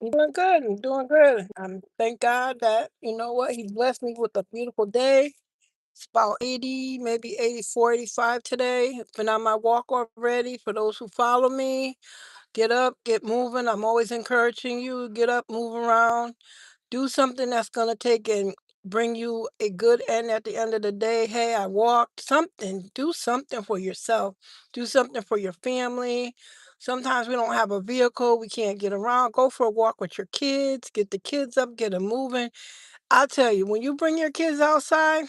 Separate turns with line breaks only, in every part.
I'm doing good. I'm doing good. Thank God that you know what He blessed me with a beautiful day. It's about 80, maybe 84, 85 today. Been on my walk already. For those who follow me, get up, get moving. I'm always encouraging you. Get up, move around, do something that's gonna take and bring you a good end at the end of the day. Hey, I walked. Something. Do something for yourself. Do something for your family. Sometimes we don't have a vehicle, we can't get around. Go for a walk with your kids, get the kids up, get them moving. I'll tell you, when you bring your kids outside,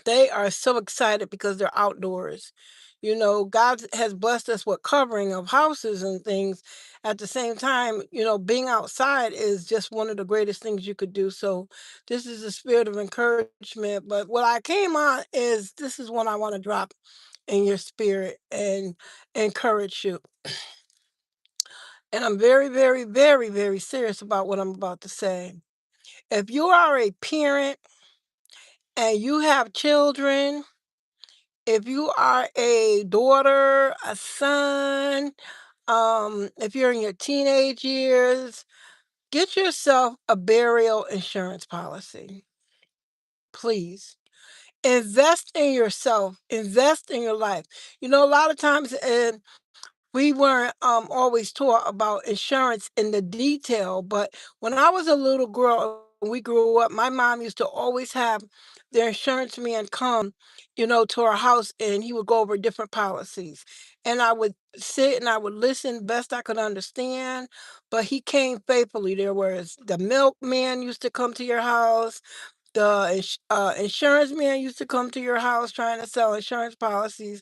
they are so excited because they're outdoors. You know, God has blessed us with covering of houses and things. At the same time, being outside is just one of the greatest things you could do. So, this is a spirit of encouragement. But what I came on is this is what I want to drop in your spirit and encourage you. And I'm very, very, very, very serious about what I'm about to say. If you are a parent and you have children, if you are a daughter, a son, if you're in your teenage years, get yourself a burial insurance policy, please. Invest in yourself, invest in your life. A lot of times we weren't always taught about insurance in the detail, but when I was a little girl and we grew up, my mom used to always have their insurance man come, to our house and he would go over different policies. And I would sit and I would listen best I could understand, but he came faithfully. There was the milkman used to come to your house, insurance man used to come to your house trying to sell insurance policies.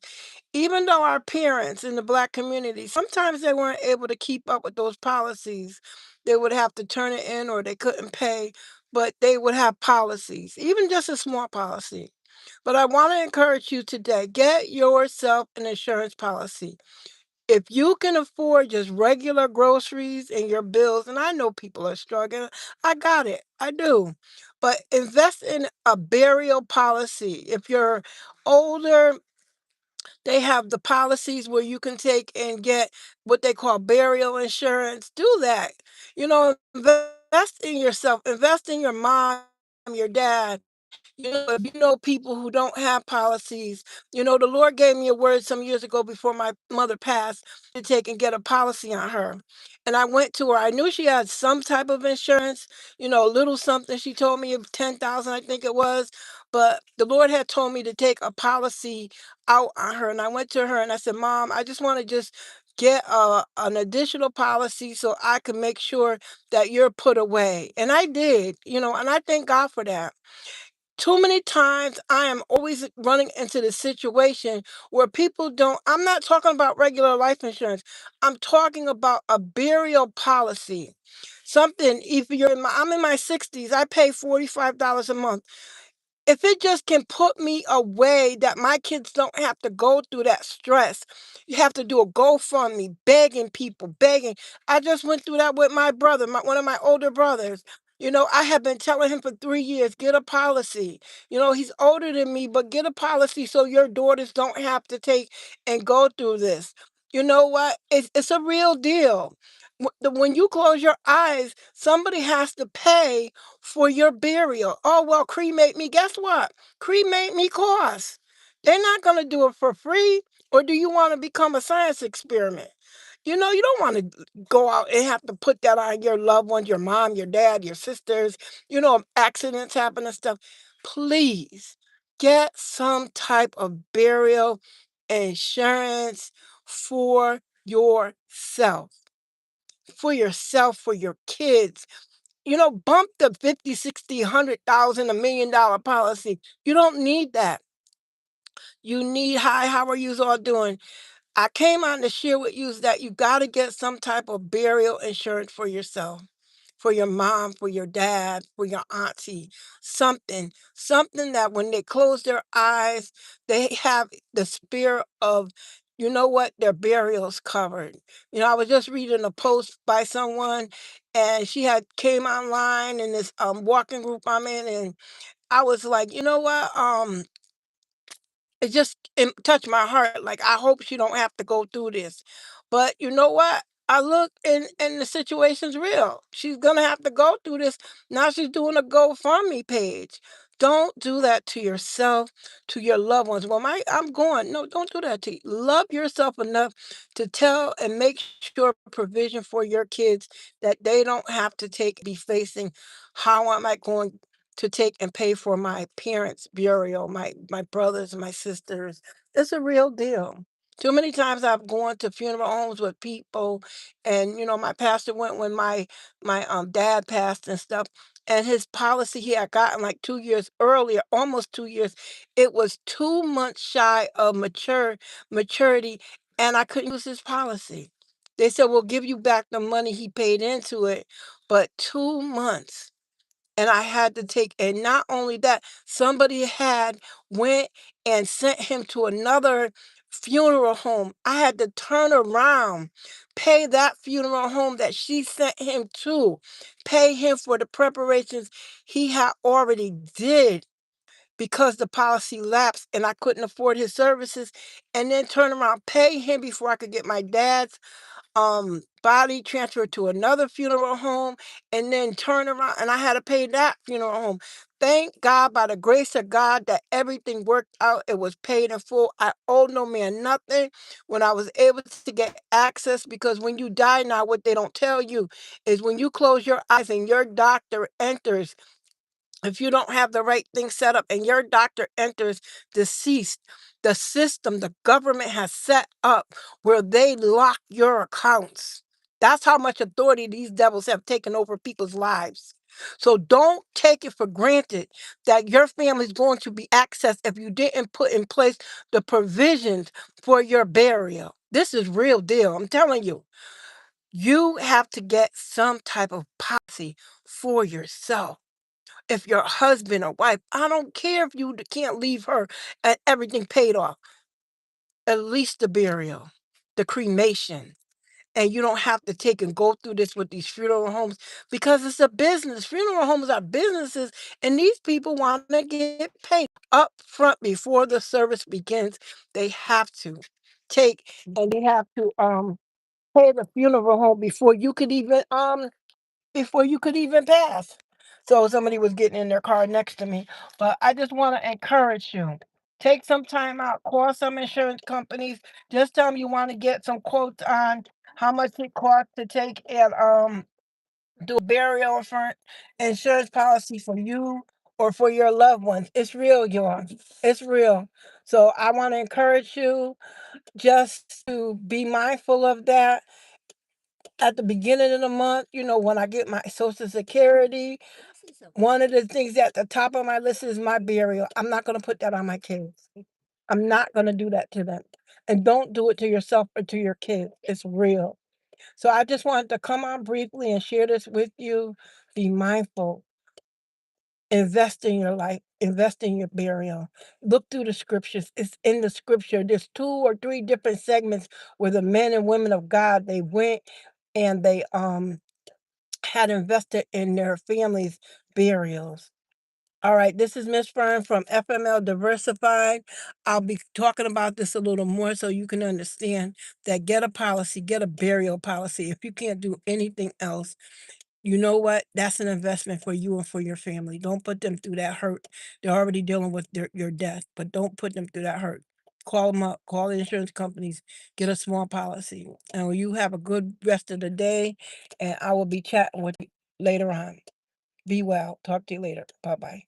Even though our parents in the Black community, sometimes they weren't able to keep up with those policies. They would have to turn it in or they couldn't pay, but they would have policies, even just a small policy. But I want to encourage you today, get yourself an insurance policy. If you can afford just regular groceries and your bills, and I know people are struggling, I got it, I do. But invest in a burial policy. If you're older, they have the policies where you can take and get what they call burial insurance. Do that. Invest in yourself, invest in your mom, your dad. If you know people who don't have policies, the Lord gave me a word some years ago before my mother passed to take and get a policy on her. And I went to her. I knew she had some type of insurance, a little something. She told me of 10,000, I think it was. But the Lord had told me to take a policy out on her. And I went to her and I said, Mom, I just want to just get an additional policy so I can make sure that you're put away. And I did, and I thank God for that. Too many times I am always running into the situation where people don't. I'm not talking about regular life insurance. I'm talking about a burial policy. Something, if I'm in my 60s, I pay $45 a month. If it just can put me away that my kids don't have to go through that stress. You have to do a GoFundMe, begging people, begging. I just went through that with my brother, one of my older brothers. I have been telling him for 3 years, get a policy. He's older than me, but get a policy so your daughters don't have to take and go through this. You know what? It's a real deal. When you close your eyes, somebody has to pay for your burial. Oh, well, cremate me. Guess what? Cremate me costs. They're not going to do it for free. Or do you want to become a science experiment? You don't want to go out and have to put that on your loved ones, your mom, your dad, your sisters, accidents happen and stuff. Please get some type of burial insurance for yourself, for your kids. Bump the 50, 60, 100,000, $1 million policy. You don't need that. You need hi, how are you all doing? I came on to share with you that you got to get some type of burial insurance for yourself, for your mom, for your dad, for your auntie, something that when they close their eyes, they have the spirit of, their burial's covered. I was just reading a post by someone and she had came online in this walking group I'm in, and I was like, you know what? It touched my heart. Like, I hope she don't have to go through this. But you know what? I look and the situation's real. She's gonna have to go through this. Now she's doing a GoFundMe page. Don't do that to yourself, to your loved ones. Well, I'm going. No, don't do that to you. Love yourself enough to tell and make sure provision for your kids that they don't have to be facing how am I going to take and pay for my parents' burial, my brothers and my sisters. It's a real deal. Too many times I've gone to funeral homes with people, and my pastor went when my dad passed and stuff. And his policy he had gotten like 2 years earlier, almost 2 years. It was 2 months shy of maturity, and I couldn't use his policy. They said, "We'll give you back the money he paid into it," but 2 months. And I had to take, and not only that, somebody had went and sent him to another funeral home. I had to turn around, pay that funeral home that she sent him to, pay him for the preparations he had already did because the policy lapsed and I couldn't afford his services, and then turn around, pay him before I could get my dad's body transferred to another funeral home, and then turn around and I had to pay that funeral home. Thank God, by the grace of God, that everything worked out. It was paid in full. I owed no man nothing when I was able to get access, because when you die now, what they don't tell you is when you close your eyes and your doctor enters, if you don't have the right thing set up and your doctor enters deceased, the system, the government has set up where they lock your accounts. That's how much authority these devils have taken over people's lives. So don't take it for granted that your family is going to be accessed if you didn't put in place the provisions for your burial. This is real deal. I'm telling you. You have to get some type of policy for yourself. If your husband or wife, I don't care if you can't leave her and everything paid off, at least the burial, the cremation. And you don't have to take and go through this with these funeral homes because it's a business. Funeral homes are businesses, and these people want to get paid up front before the service begins. They have to take and they have to pay the funeral home before you could even pass. So somebody was getting in their car next to me. But I just want to encourage you. Take some time out, call some insurance companies. Just tell them you want to get some quotes on how much it costs to take and do a burial for insurance policy for you or for your loved ones. It's real, y'all. It's real. So I want to encourage you just to be mindful of that at the beginning of the month, when I get my Social Security, one of the things at the top of my list is my burial. I'm not going to put that on my kids. I'm not going to do that to them. And don't do it to yourself or to your kids. It's real. So I just wanted to come on briefly and share this with you. Be mindful. Invest in your life. Invest in your burial. Look through the scriptures. It's in the scripture. There's 2 or 3 different segments where the men and women of God, they went and they had invested in their families' burials. All right, this is Miss Fern from FML Diversified. I'll be talking about this a little more so you can understand that get a policy, get a burial policy. If you can't do anything else, you know what? That's an investment for you and for your family. Don't put them through that hurt. They're already dealing with your death, but don't put them through that hurt. Call them up, call the insurance companies, get a small policy. And you have a good rest of the day, and I will be chatting with you later on. Be well. Talk to you later. Bye bye.